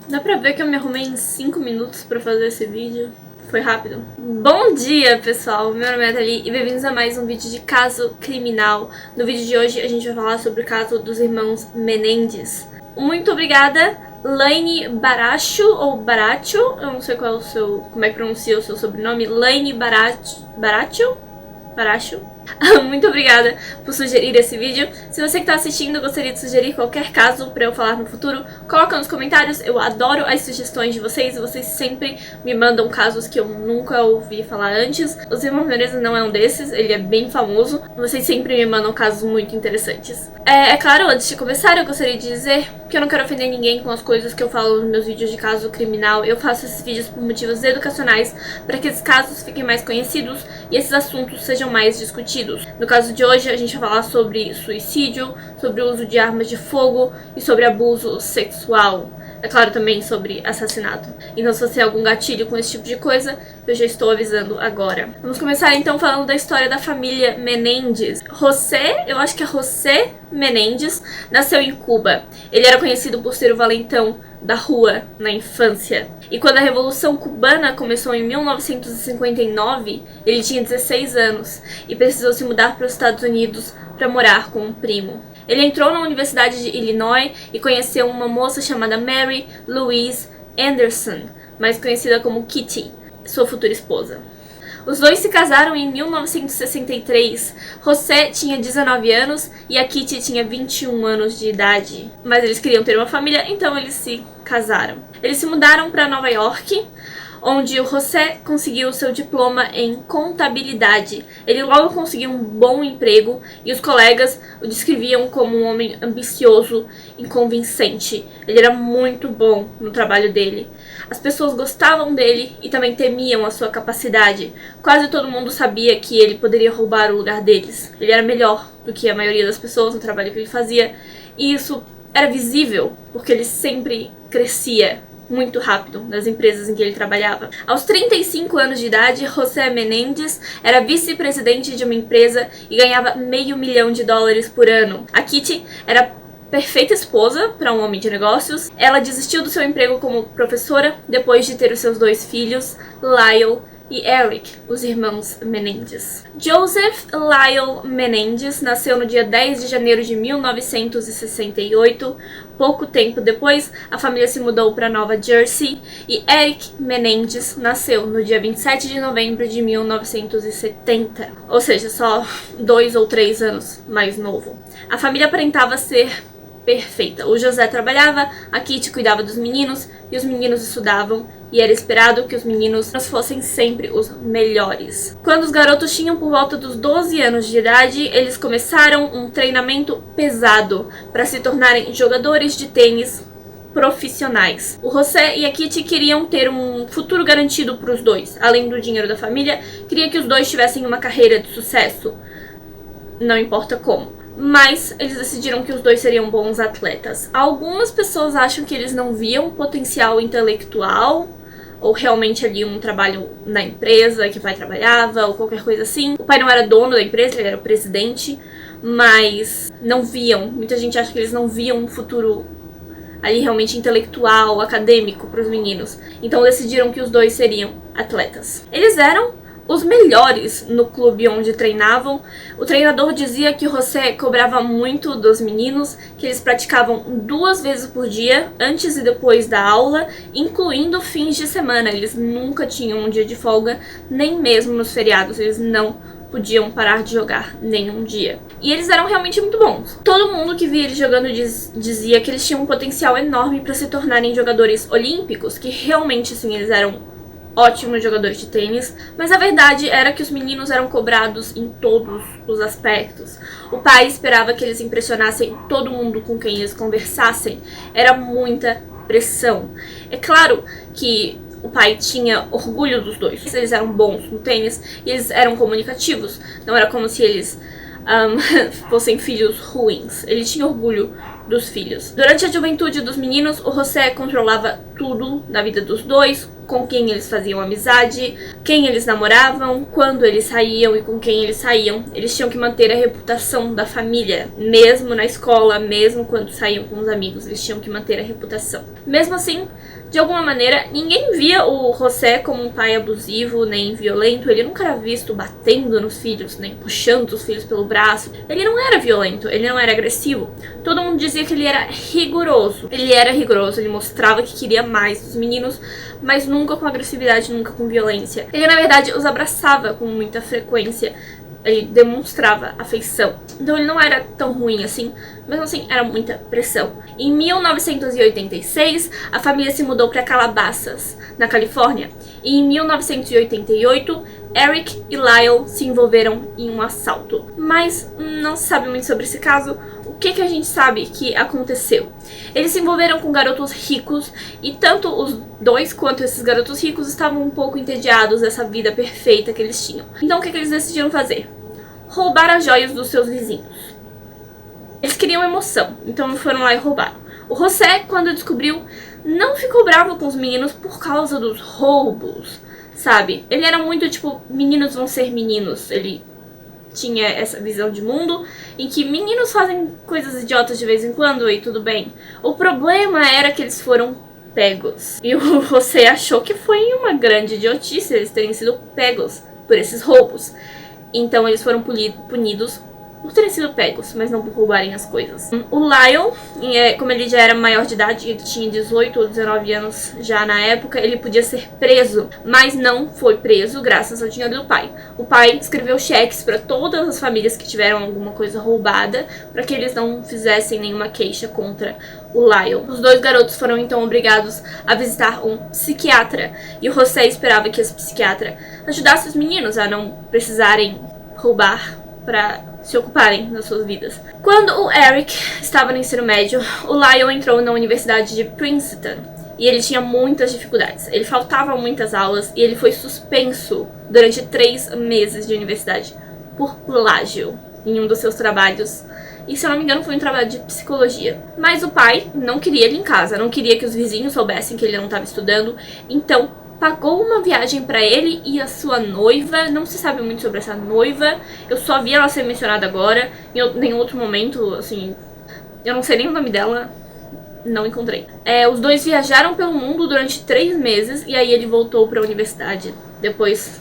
Dá pra ver que eu me arrumei em 5 minutos pra fazer esse vídeo. Foi rápido. Bom dia, pessoal! Meu nome é Nathalie e bem-vindos a mais um vídeo de caso criminal. No vídeo de hoje a gente vai falar sobre o caso dos irmãos Menendez. Muito obrigada, Laine Baracho, ou Baracho, eu não sei qual é o seu, como é que pronuncia o seu sobrenome, Laine Baracho? Muito obrigada por sugerir esse vídeo. Se você que está assistindo gostaria de sugerir qualquer caso para eu falar no futuro, coloca nos comentários. Eu adoro as sugestões de vocês. Vocês sempre me mandam casos que eu nunca ouvi falar antes. Os Irmãos Menendez não é um desses, ele é bem famoso. Vocês sempre me mandam casos muito interessantes. É claro, antes de começar, eu gostaria de dizer que eu não quero ofender ninguém com as coisas que eu falo nos meus vídeos de caso criminal. Eu faço esses vídeos por motivos educacionais, para que esses casos fiquem mais conhecidos e esses assuntos sejam mais discutidos. No caso de hoje, a gente vai falar sobre suicídio, sobre o uso de armas de fogo e sobre abuso sexual. É claro, também sobre assassinato. Então, se você tem algum gatilho com esse tipo de coisa, eu já estou avisando agora. Vamos começar então falando da história da família Menendez. José, eu acho que é José Menendez, nasceu em Cuba. Ele era conhecido por ser o valentão da rua na infância. E quando a Revolução Cubana começou em 1959, ele tinha 16 anos e precisou se mudar para os Estados Unidos para morar com um primo. Ele entrou na Universidade de Illinois e conheceu uma moça chamada Mary Louise Anderson, mais conhecida como Kitty, sua futura esposa. Os dois se casaram em 1963. José tinha 19 anos e a Kitty tinha 21 anos de idade. Mas eles queriam ter uma família, então eles se casaram. Eles se mudaram para Nova York, onde o José conseguiu seu diploma em contabilidade. Ele logo conseguiu um bom emprego e os colegas o descreviam como um homem ambicioso e convincente. Ele era muito bom no trabalho dele. As pessoas gostavam dele e também temiam a sua capacidade. Quase todo mundo sabia que ele poderia roubar o lugar deles. Ele era melhor do que a maioria das pessoas no trabalho que ele fazia. E isso era visível, porque ele sempre crescia muito rápido nas empresas em que ele trabalhava. Aos 35 anos de idade, José Menendez era vice-presidente de uma empresa e ganhava $500 mil por ano. A Kitty era perfeita esposa para um homem de negócios. Ela desistiu do seu emprego como professora depois de ter os seus 2 filhos, Lyle e Eric, os irmãos Menendez. Joseph Lyle Menendez nasceu no dia 10 de janeiro de 1968. Pouco tempo depois, a família se mudou para Nova Jersey e Eric Menendez nasceu no dia 27 de novembro de 1970. Ou seja, só 2 ou 3 anos mais novo. A família aparentava ser perfeita. O José trabalhava, a Kitty cuidava dos meninos e os meninos estudavam, e era esperado que os meninos fossem sempre os melhores. Quando os garotos tinham por volta dos 12 anos de idade, eles começaram um treinamento pesado para se tornarem jogadores de tênis profissionais. O José e a Kitty queriam ter um futuro garantido para os dois. Além do dinheiro da família, queria que os dois tivessem uma carreira de sucesso. Não importa como. Mas eles decidiram que os dois seriam bons atletas. Algumas pessoas acham que eles não viam potencial intelectual, ou realmente ali um trabalho na empresa que o pai trabalhava, ou qualquer coisa assim. O pai não era dono da empresa, ele era o presidente, mas não viam. Muita gente acha que eles não viam um futuro ali realmente intelectual, acadêmico para os meninos. Então decidiram que os dois seriam atletas. Eles eram os melhores no clube onde treinavam. O treinador dizia que o José cobrava muito dos meninos, que eles praticavam 2 vezes por dia, antes e depois da aula, incluindo fins de semana. Eles nunca tinham um dia de folga, nem mesmo nos feriados. Eles não podiam parar de jogar nenhum dia. E eles eram realmente muito bons. Todo mundo que via eles jogando dizia que eles tinham um potencial enorme para se tornarem jogadores olímpicos, que realmente, assim, eles eram ótimos jogadores de tênis, mas a verdade era que os meninos eram cobrados em todos os aspectos. O pai esperava que eles impressionassem todo mundo com quem eles conversassem. Era muita pressão. É claro que o pai tinha orgulho dos dois. Eles eram bons no tênis e eles eram comunicativos. Não era como se eles fossem filhos ruins. Ele tinha orgulho dos filhos. Durante a juventude dos meninos, o José controlava tudo na vida dos dois, com quem eles faziam amizade, quem eles namoravam, quando eles saíam e com quem eles saíam. Eles tinham que manter a reputação da família, mesmo na escola, mesmo quando saíam com os amigos, eles tinham que manter a reputação. Mesmo assim, de alguma maneira, ninguém via o José como um pai abusivo, nem violento. Ele nunca era visto batendo nos filhos, nem puxando os filhos pelo braço. Ele não era violento, ele não era agressivo. Todo mundo dizia que ele era rigoroso. Ele era rigoroso, ele mostrava que queria mais dos meninos, mas nunca com agressividade, nunca com violência. Ele, na verdade, os abraçava com muita frequência. Ele demonstrava afeição. Então ele não era tão ruim assim, mesmo assim era muita pressão. Em 1986, a família se mudou para Calabasas, na Califórnia. E em 1988, Eric e Lyle se envolveram em um assalto. Mas não se sabe muito sobre esse caso. O que a gente sabe que aconteceu? Eles se envolveram com garotos ricos e tanto os dois quanto esses garotos ricos estavam um pouco entediados dessa vida perfeita que eles tinham. Então o que eles decidiram fazer? Roubar as joias dos seus vizinhos. Eles queriam emoção, então foram lá e roubaram. O José, quando descobriu, não ficou bravo com os meninos por causa dos roubos, sabe? Ele era muito tipo, meninos vão ser meninos. Ele tinha essa visão de mundo em que meninos fazem coisas idiotas de vez em quando e tudo bem. O problema era que eles foram pegos. E o José achou que foi uma grande idiotice eles terem sido pegos por esses roubos. Então eles foram punidos por terem sido pegos, mas não por roubarem as coisas. O Lyle, como ele já era maior de idade, ele tinha 18 ou 19 anos já na época, ele podia ser preso, mas não foi preso graças ao dinheiro do pai. O pai escreveu cheques para todas as famílias que tiveram alguma coisa roubada, para que eles não fizessem nenhuma queixa contra o Lyle. Os dois garotos foram então obrigados a visitar um psiquiatra, e o José esperava que esse psiquiatra ajudasse os meninos a não precisarem roubar para se ocuparem das suas vidas. Quando o Eric estava no ensino médio, o Lyle entrou na Universidade de Princeton e ele tinha muitas dificuldades. Ele faltava muitas aulas e ele foi suspenso durante 3 meses de universidade por plágio em um dos seus trabalhos. E, se eu não me engano, foi um trabalho de psicologia. Mas o pai não queria ele em casa, não queria que os vizinhos soubessem que ele não estava estudando, então pagou uma viagem pra ele e a sua noiva. Não se sabe muito sobre essa noiva. Eu só vi ela ser mencionada agora. Em nenhum outro momento, assim, eu não sei nem o nome dela. Não encontrei. Os dois viajaram pelo mundo durante 3 meses. E aí ele voltou pra universidade depois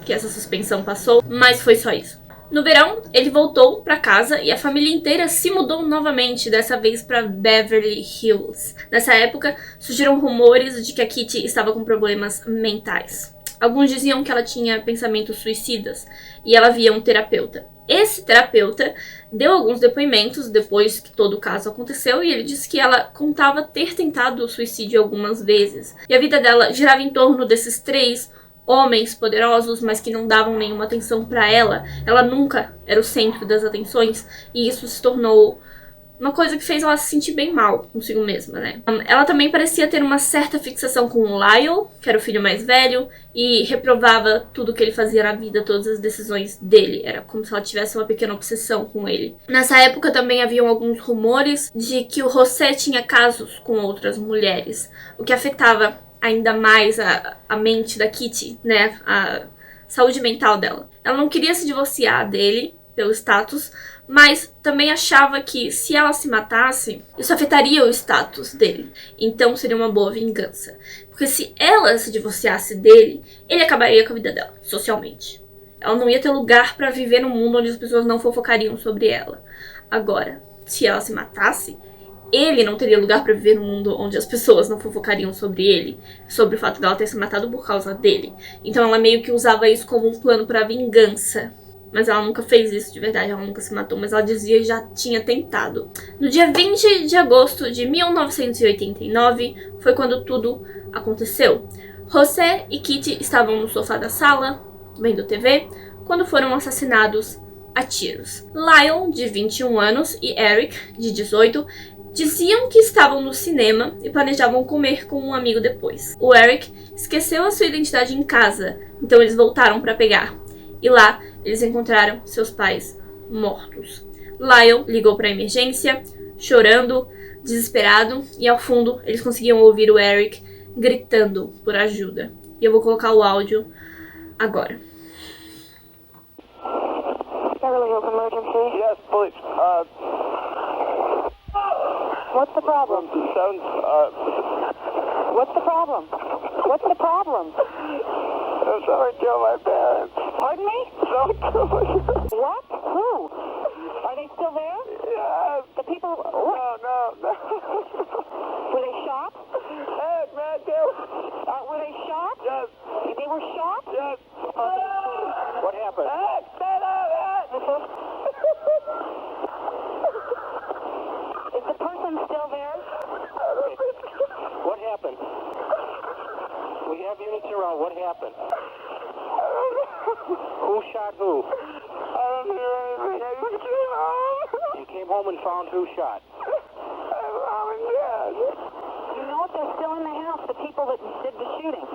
que essa suspensão passou. Mas foi só isso. No verão, ele voltou para casa e a família inteira se mudou novamente, dessa vez para Beverly Hills. Nessa época, surgiram rumores de que a Kitty estava com problemas mentais. Alguns diziam que ela tinha pensamentos suicidas e ela via um terapeuta. Esse terapeuta deu alguns depoimentos depois que todo o caso aconteceu e ele disse que ela contava ter tentado o suicídio algumas vezes. E a vida dela girava em torno desses 3 homens poderosos, mas que não davam nenhuma atenção pra ela. Ela nunca era o centro das atenções e isso se tornou uma coisa que fez ela se sentir bem mal consigo mesma, né? Ela também parecia ter uma certa fixação com o Lyle, que era o filho mais velho, e reprovava tudo que ele fazia na vida, todas as decisões dele. Era como se ela tivesse uma pequena obsessão com ele. Nessa época também haviam alguns rumores de que o José tinha casos com outras mulheres, o que afetava ainda mais a mente da Kitty, né? A saúde mental dela. Ela não queria se divorciar dele pelo status, mas também achava que se ela se matasse, isso afetaria o status dele. Então seria uma boa vingança. Porque se ela se divorciasse dele, ele acabaria com a vida dela, socialmente. Ela não ia ter lugar para viver num mundo onde as pessoas não fofocariam sobre ela. Agora, se ela se matasse, ele não teria lugar pra viver num mundo onde as pessoas não fofocariam sobre ele, sobre o fato dela ter se matado por causa dele. Então ela meio que usava isso como um plano pra vingança. Mas ela nunca fez isso de verdade, ela nunca se matou, mas ela dizia que já tinha tentado. No dia 20 de agosto de 1989 foi quando tudo aconteceu. José e Kitty estavam no sofá da sala, vendo TV, quando foram assassinados a tiros. Lyle, de 21 anos, e Eric, de 18, diziam que estavam no cinema e planejavam comer com um amigo depois. O Eric esqueceu a sua identidade em casa, então eles voltaram para pegar. E lá, eles encontraram seus pais mortos. Lyle ligou para a emergência, chorando, desesperado, e ao fundo eles conseguiam ouvir o Eric gritando por ajuda. E eu vou colocar o áudio agora. Beverly Hills emergency. Yes, please. What's the problem? What's the problem? What's the problem? Someone killed my parents. Pardon me? Someone killed my parents. What? Who? Are they still there? Yes. The people... No. Were they shot? Hey, man, Were they shot? Yes. They were shot? Yes. What happened? Hey, stand up, Is the person still there? What happened? We have units around. What happened? Who shot who? I don't hear anything. I just came home. You came home and found who shot? My mom and dad. You know if they're still in the house, the people that did the shooting.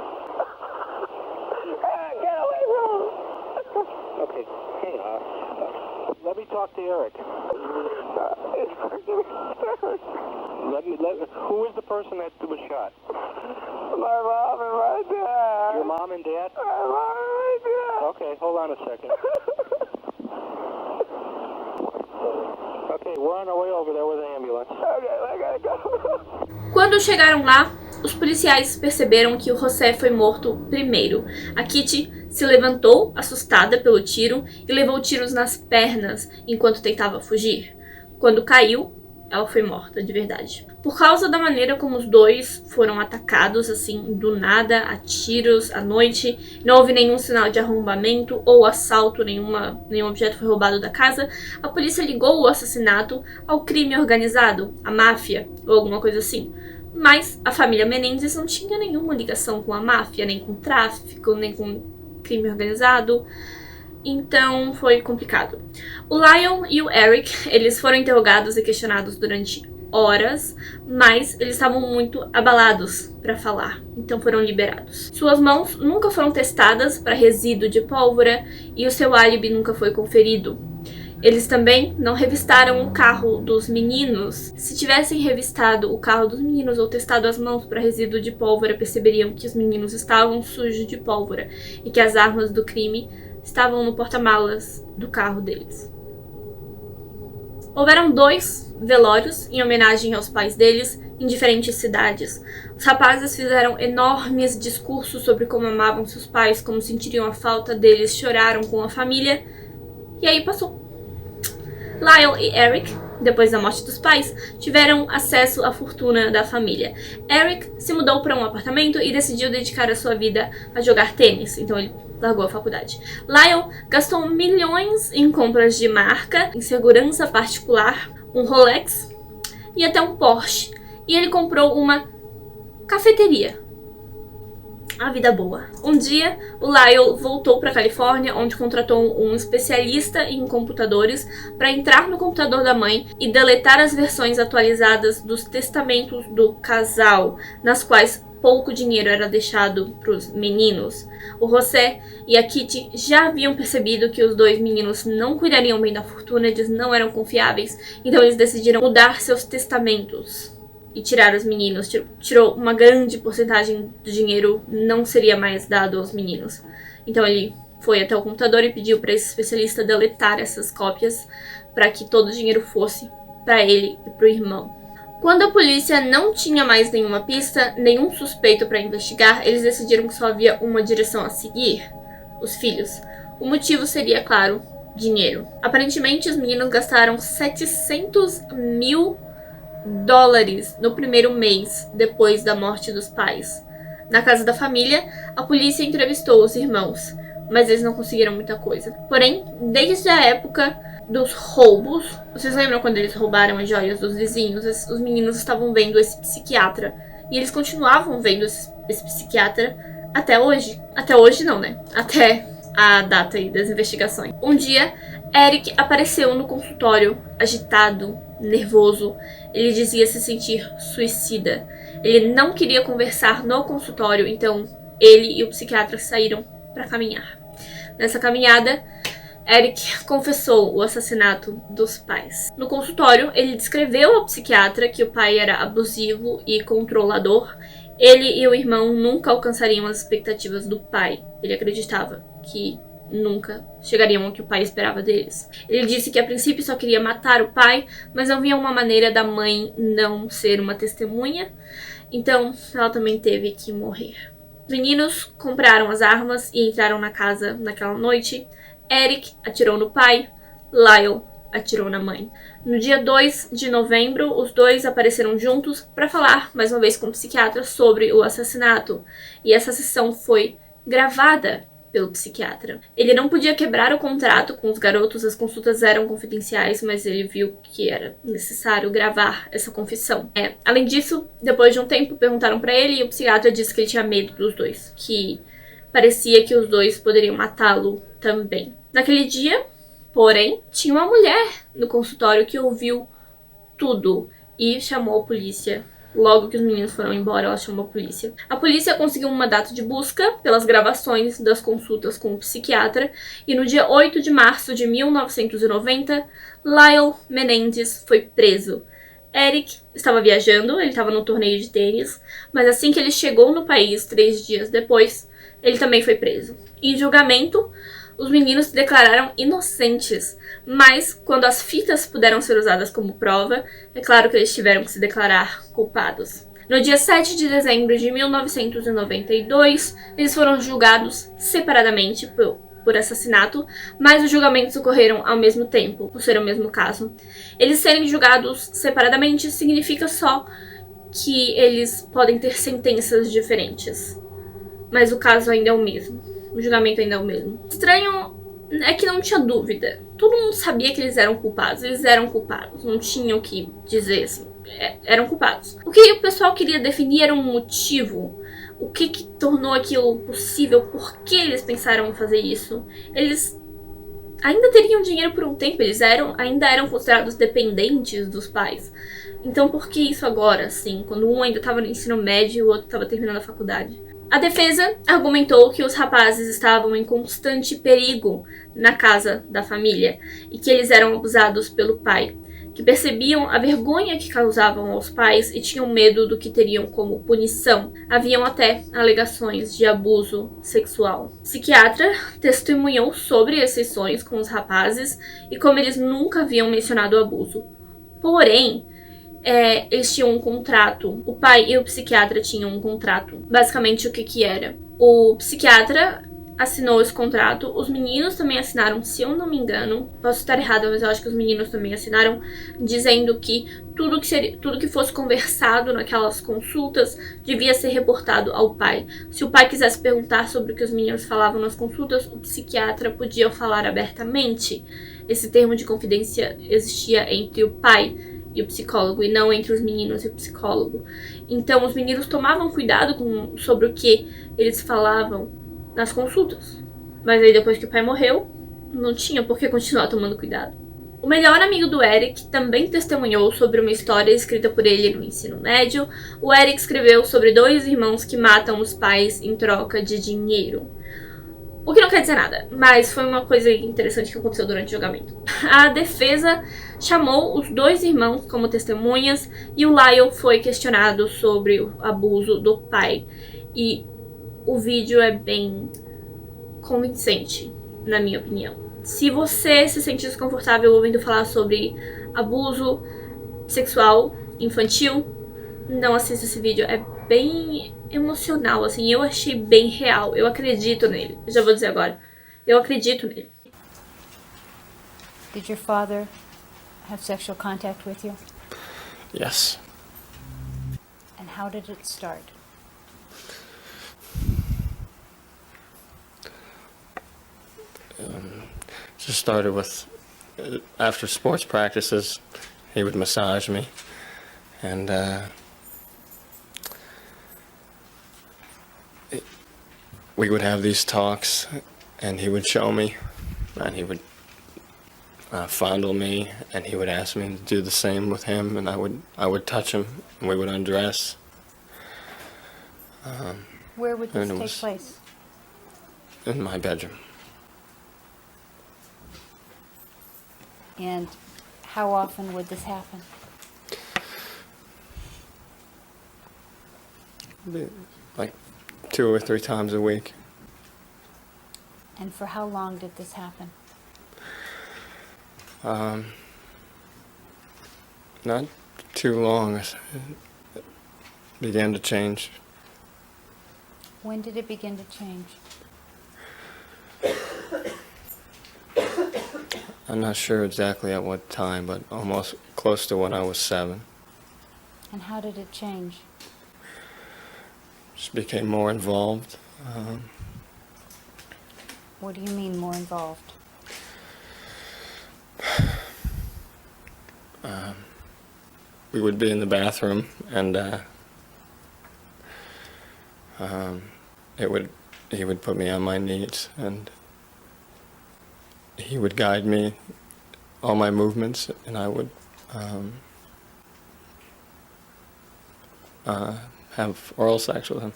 Hey, get away from me. Okay. Hey, let me talk to Eric. Who is the person that was shot? My mom and my dad. Your mom and dad? My mom and my dad. Okay, hold on a second. Okay, we're on our way over there with an ambulance. Okay, I gotta go. Quando chegaram lá, os policiais perceberam que o José foi morto primeiro. A Kitty se levantou, assustada pelo tiro, e levou tiros nas pernas enquanto tentava fugir. Quando caiu, ela foi morta de verdade. Por causa da maneira como os dois foram atacados, assim, do nada, a tiros, à noite, não houve nenhum sinal de arrombamento ou assalto, nenhum objeto foi roubado da casa, a polícia ligou o assassinato ao crime organizado, à máfia, ou alguma coisa assim. Mas a família Menendez não tinha nenhuma ligação com a máfia, nem com tráfico, nem com crime organizado. Então foi complicado. O Lyle e o Eric, eles foram interrogados e questionados durante horas, mas eles estavam muito abalados para falar, então foram liberados. Suas mãos nunca foram testadas para resíduo de pólvora e o seu álibi nunca foi conferido. Eles também não revistaram o carro dos meninos. Se tivessem revistado o carro dos meninos ou testado as mãos para resíduo de pólvora, perceberiam que os meninos estavam sujos de pólvora e que as armas do crime estavam no porta-malas do carro deles. Houveram 2 velórios em homenagem aos pais deles em diferentes cidades. Os rapazes fizeram enormes discursos sobre como amavam seus pais, como sentiriam a falta deles, choraram com a família e aí passou. Lyle e Eric, depois da morte dos pais, tiveram acesso à fortuna da família. Eric se mudou para um apartamento e decidiu dedicar a sua vida a jogar tênis, então ele largou a faculdade. Lyle gastou milhões em compras de marca, em segurança particular, um Rolex e até um Porsche. E ele comprou uma cafeteria. A vida boa. Um dia, o Lyle voltou para a Califórnia, onde contratou um especialista em computadores para entrar no computador da mãe e deletar as versões atualizadas dos testamentos do casal, nas quais pouco dinheiro era deixado para os meninos. O José e a Kitty já haviam percebido que os 2 meninos não cuidariam bem da fortuna, eles não eram confiáveis, então eles decidiram mudar seus testamentos e tirar os meninos. Tirou uma grande porcentagem do dinheiro, não seria mais dado aos meninos. Então ele foi até o computador e pediu para esse especialista deletar essas cópias para que todo o dinheiro fosse para ele e para o irmão. Quando a polícia não tinha mais nenhuma pista, nenhum suspeito para investigar, eles decidiram que só havia uma direção a seguir: os filhos. O motivo seria, claro, dinheiro. Aparentemente, os meninos gastaram $700 mil no primeiro mês depois da morte dos pais. Na casa da família, a polícia entrevistou os irmãos, mas eles não conseguiram muita coisa. Porém, desde a época dos roubos, vocês lembram quando eles roubaram as joias dos vizinhos? Os meninos estavam vendo esse psiquiatra e eles continuavam vendo esse psiquiatra até hoje. Até hoje não, né? Até a data aí das investigações. Um dia, Eric apareceu no consultório, agitado, nervoso. Ele dizia se sentir suicida. Ele não queria conversar no consultório, então ele e o psiquiatra saíram para caminhar. Nessa caminhada, Eric confessou o assassinato dos pais. No consultório, ele descreveu ao psiquiatra que o pai era abusivo e controlador Ele e o irmão nunca alcançariam as expectativas do pai. Ele acreditava que nunca chegariam ao que o pai esperava deles. Ele disse que a princípio só queria matar o pai, mas não via uma maneira da mãe não ser uma testemunha, então ela também teve que morrer. Os meninos compraram as armas e entraram na casa naquela noite. Eric atirou no pai, Lyle atirou na mãe. No dia 2 de novembro, os dois apareceram juntos para falar mais uma vez com o psiquiatra sobre o assassinato. E essa sessão foi gravada pelo psiquiatra. Ele não podia quebrar o contrato com os garotos, as consultas eram confidenciais, mas ele viu que era necessário gravar essa confissão. Além disso, depois de um tempo, perguntaram para ele e o psiquiatra disse que ele tinha medo dos dois, que parecia que os dois poderiam matá-lo também. Naquele dia, porém, tinha uma mulher no consultório que ouviu tudo e chamou a polícia. Logo que os meninos foram embora, ela chamou a polícia. A polícia conseguiu um mandato de busca pelas gravações das consultas com o psiquiatra e no dia 8 de março de 1990, Lyle Menendez foi preso. Eric estava viajando, ele estava no torneio de tênis, mas assim que ele chegou no país 3 dias depois, ele também foi preso. Em julgamento, os meninos se declararam inocentes, mas quando as fitas puderam ser usadas como prova, é claro que eles tiveram que se declarar culpados. No dia 7 de dezembro de 1992, eles foram julgados separadamente por assassinato, mas os julgamentos ocorreram ao mesmo tempo, por ser o mesmo caso. Eles serem julgados separadamente significa só que eles podem ter sentenças diferentes, mas o caso ainda é o mesmo. O julgamento ainda é o mesmo. Estranho é que não tinha dúvida. Todo mundo sabia que eles eram culpados. Eles eram culpados. Não tinham o que dizer assim. Eram culpados. O que o pessoal queria definir era um motivo. O que tornou aquilo possível? Por que eles pensaram em fazer isso? Eles ainda teriam dinheiro por um tempo. Eles ainda eram considerados dependentes dos pais. Então por que isso agora, assim? Quando um ainda estava no ensino médio e o outro estava terminando a faculdade. A defesa argumentou que os rapazes estavam em constante perigo na casa da família e que eles eram abusados pelo pai, que percebiam a vergonha que causavam aos pais e tinham medo do que teriam como punição. Haviam até alegações de abuso sexual. O psiquiatra testemunhou sobre as sessões com os rapazes e como eles nunca haviam mencionado o abuso. Porém, eles tinham um contrato. O pai e o psiquiatra tinham um contrato. Basicamente, o que era? O psiquiatra assinou esse contrato. Os meninos também assinaram, se eu não me engano. Posso estar errada, mas eu acho que os meninos também assinaram, dizendo que tudo que fosse conversado naquelas consultas devia ser reportado ao pai. Se o pai quisesse perguntar sobre o que os meninos falavam nas consultas, o psiquiatra podia falar abertamente. Esse termo de confidência existia entre o pai e o psicólogo, e não entre os meninos e o psicólogo. Então, os meninos tomavam cuidado sobre o que eles falavam nas consultas. Mas aí, depois que o pai morreu, não tinha por que continuar tomando cuidado. O melhor amigo do Eric também testemunhou sobre uma história escrita por ele no ensino médio. O Eric escreveu sobre 2 irmãos que matam os pais em troca de dinheiro. O que não quer dizer nada, mas foi uma coisa interessante que aconteceu durante o julgamento. A defesa chamou os 2 irmãos como testemunhas e o Lyle foi questionado sobre o abuso do pai. E o vídeo é bem convincente, na minha opinião. Se você se sente desconfortável ouvindo falar sobre abuso sexual infantil, não assista esse vídeo. É bem emocional, assim, eu achei bem real. Eu acredito nele. Eu já vou dizer agora. Eu acredito nele. Did your father have sexual contact with you? Yes. And how did it start? Just started with, after sports practices, he would massage me, and we would have these talks, and he would show me, and he would fondle me, and he would ask me to do the same with him, and I would touch him, and we would undress. Where would this and it take was- place? In my bedroom. And how often would this happen? like 2 or 3 times a week. And for how long did this happen? Not too long. It began to change. When did it begin to change? I'm not sure exactly at what time, but almost close to when I was 7. And how did it change? Just became more involved. What do you mean more involved? We would be in the bathroom, and he would put me on my knees, and he would guide me, all my movements, and I would have oral sex with him.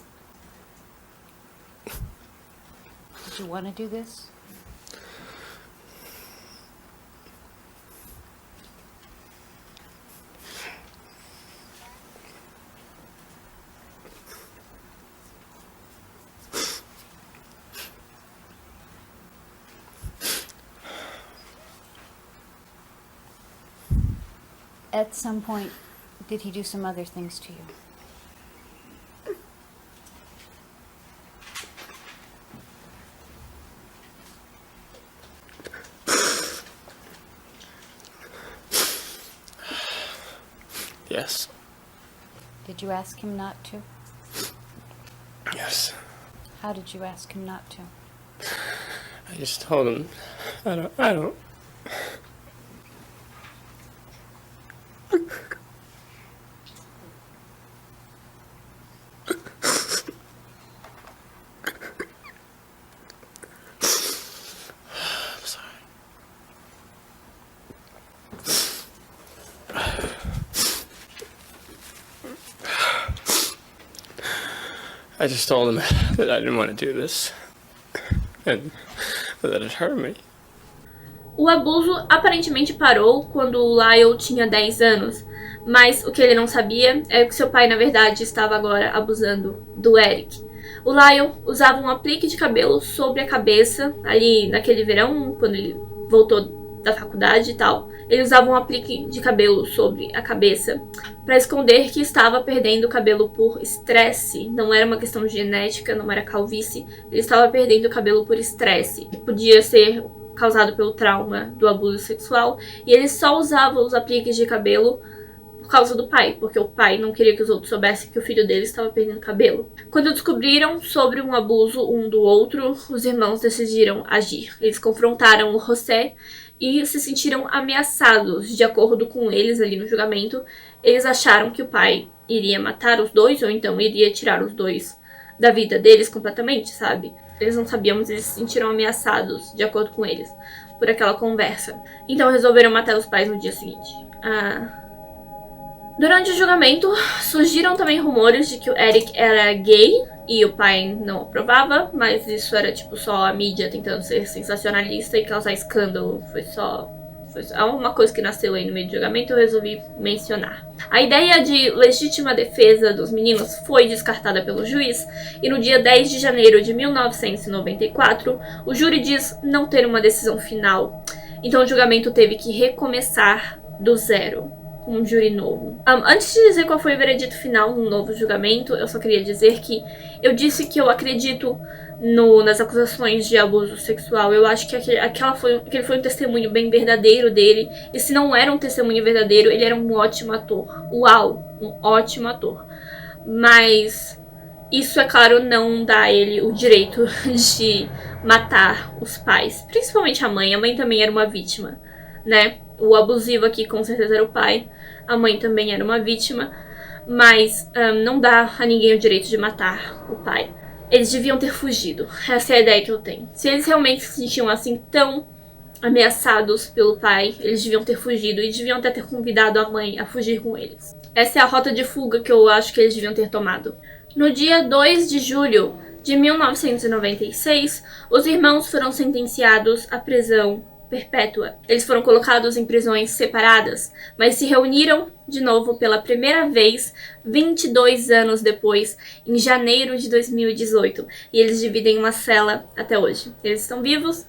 Did you want to do this? At some point, did he do some other things to you? Yes. Did you ask him not to? Yes. How did you ask him not to? I just told him, I don't. I'm sorry. I just told him that I didn't want to do this, and that it hurt me. O abuso aparentemente parou quando o Lyle tinha 10 anos, mas o que ele não sabia é que seu pai, na verdade, estava agora abusando do Eric. O Lyle usava um aplique de cabelo sobre a cabeça, ali naquele verão, quando ele voltou da faculdade e tal. Ele usava um aplique de cabelo sobre a cabeça para esconder que estava perdendo o cabelo por estresse. Não era uma questão de genética, não era calvície. Ele estava perdendo o cabelo por estresse. Podia ser causado pelo trauma do abuso sexual. E ele só usava os apliques de cabelo por causa do pai, porque o pai não queria que os outros soubessem que o filho dele estava perdendo cabelo. Quando descobriram sobre um abuso um do outro, os irmãos decidiram agir. Eles confrontaram o José e se sentiram ameaçados. De acordo com eles ali no julgamento, eles acharam que o pai iria matar os dois, ou então iria tirar os dois da vida deles completamente, sabe? Eles não sabiam, mas eles se sentiram ameaçados, de acordo com eles, por aquela conversa. Então resolveram matar os pais no dia seguinte. Durante o julgamento, surgiram também rumores de que o Eric era gay e o pai não aprovava, mas isso era tipo só a mídia tentando ser sensacionalista e causar escândalo. Foi só uma coisa que nasceu aí no meio do julgamento, eu resolvi mencionar. A ideia de legítima defesa dos meninos foi descartada pelo juiz e no dia 10 de janeiro de 1994, o júri diz não ter uma decisão final. Então o julgamento teve que recomeçar do zero, com um júri novo. Antes de dizer qual foi o veredito final no novo julgamento, eu só queria dizer que eu disse que eu acredito nas acusações de abuso sexual. Eu acho que aquele foi um testemunho bem verdadeiro dele. E se não era um testemunho verdadeiro, ele era um ótimo ator. Uau, um ótimo ator. Mas isso, é claro, não dá a ele o direito de matar os pais. Principalmente a mãe. A mãe também era uma vítima, né? O abusivo aqui com certeza era o pai. A mãe também era uma vítima. Mas não dá a ninguém o direito de matar o pai. Eles deviam ter fugido. Essa é a ideia que eu tenho. Se eles realmente se sentiam assim tão ameaçados pelo pai, eles deviam ter fugido e deviam até ter convidado a mãe a fugir com eles. Essa é a rota de fuga que eu acho que eles deviam ter tomado. No dia 2 de julho de 1996, os irmãos foram sentenciados à prisão perpétua. Eles foram colocados em prisões separadas, mas se reuniram de novo pela primeira vez 22 anos depois, em janeiro de 2018. E eles dividem uma cela até hoje. Eles estão vivos,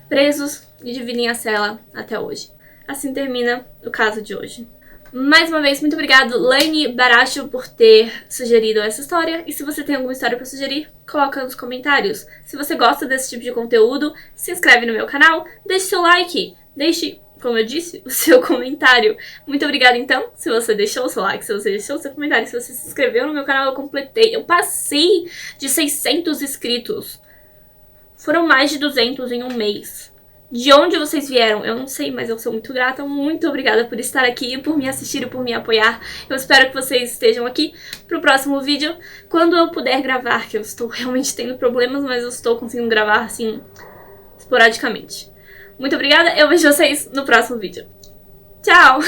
presos e dividem a cela até hoje. Assim termina o caso de hoje. Mais uma vez, muito obrigado, Laine Baracho, por ter sugerido essa história. E se você tem alguma história para sugerir, coloca nos comentários. Se você gosta desse tipo de conteúdo, se inscreve no meu canal, deixe seu like, deixe, como eu disse, o seu comentário. Muito obrigada, então, se você deixou o seu like, se você deixou o seu comentário, se você se inscreveu no meu canal. Eu passei de 600 inscritos. Foram mais de 200 em um mês. De onde vocês vieram? Eu não sei, mas eu sou muito grata. Muito obrigada por estar aqui, por me assistir e por me apoiar. Eu espero que vocês estejam aqui pro próximo vídeo, quando eu puder gravar, que eu estou realmente tendo problemas, mas eu estou conseguindo gravar, assim, esporadicamente. Muito obrigada, eu vejo vocês no próximo vídeo. Tchau!